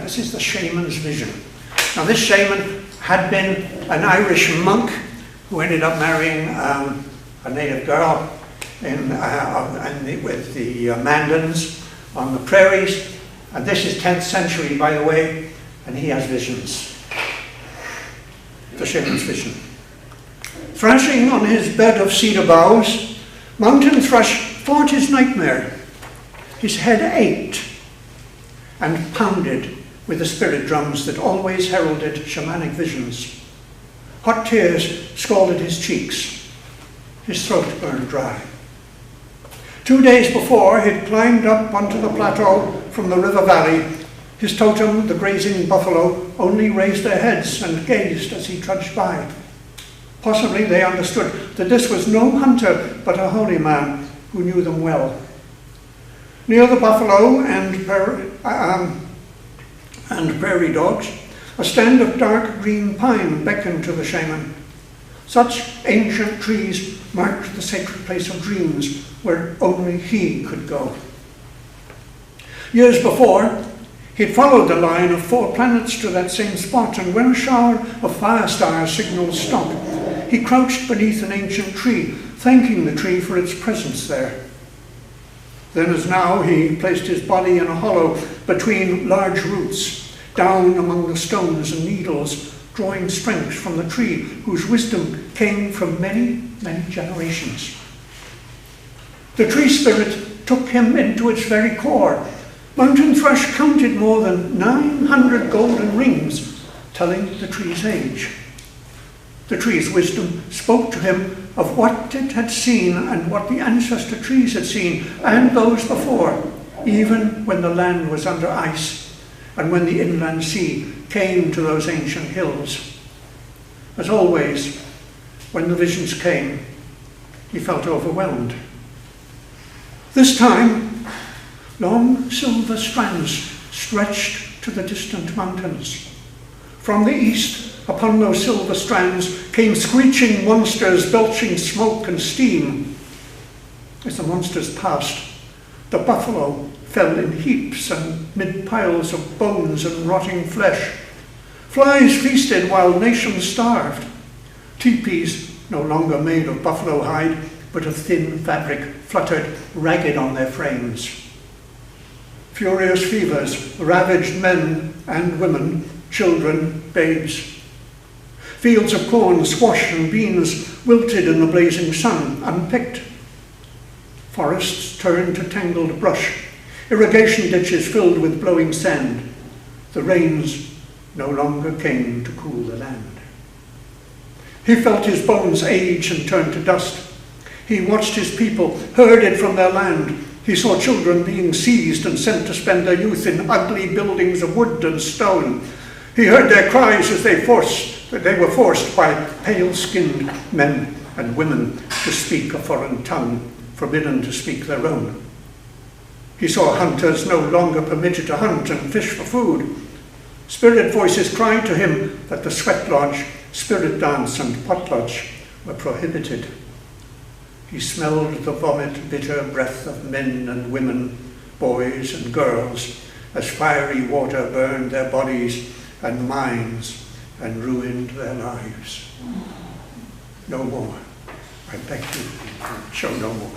This is the shaman's vision. Now this shaman had been an Irish monk who ended up marrying a native girl with the Mandans on the prairies. And this is 10th century, by the way, and he has visions. The shaman's vision. Thrashing on his bed of cedar boughs, mountain thrush fought his nightmare. His head ached and pounded with the spirit drums that always heralded shamanic visions. Hot tears scalded his cheeks. His throat burned dry. 2 days before, he'd climbed up onto the plateau from the river valley. His totem, the grazing buffalo, only raised their heads and gazed as he trudged by. Possibly they understood that this was no hunter, but a holy man who knew them well. Near the buffalo and prairie dogs, a stand of dark green pine beckoned to the shaman. Such ancient trees marked the sacred place of dreams where only he could go. Years before, he'd followed the line of 4 planets to that same spot, and when a shower of fire stars signaled stop, he crouched beneath an ancient tree, thanking the tree for its presence there. Then as now, he placed his body in a hollow between large roots, down among the stones and needles, drawing strength from the tree whose wisdom came from many, many generations. The tree spirit took him into its very core. Mountain thrush counted more than 900 golden rings, telling the tree's age. The tree's wisdom spoke to him of what it had seen and what the ancestor trees had seen, and those before, even when the land was under ice and when the inland sea came to those ancient hills. As always, when the visions came, he felt overwhelmed. This time, long silver strands stretched to the distant mountains. From the east, upon those silver strands, came screeching monsters belching smoke and steam. As the monsters passed, the buffalo fell in heaps and mid piles of bones and rotting flesh. Flies feasted while nations starved. Teepees, no longer made of buffalo hide, but of thin fabric, fluttered ragged on their frames. Furious fevers ravaged men and women, children, babes. Fields of corn, squash and beans wilted in the blazing sun, unpicked. Forests turned to tangled brush, irrigation ditches filled with blowing sand. The rains no longer came to cool the land. He felt his bones age and turn to dust. He watched his people herded from their land. He saw children being seized and sent to spend their youth in ugly buildings of wood and stone. He heard their cries as they were forced by pale-skinned men and women to speak a foreign tongue, forbidden to speak their own. He saw hunters no longer permitted to hunt and fish for food. Spirit voices cried to him that the sweat lodge, spirit dance and potlatch were prohibited. He smelled the vomit, bitter breath of men and women, boys and girls, as fiery water burned their bodies and minds and ruined their lives. No more. I beg you, show no more.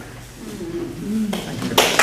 Thank you.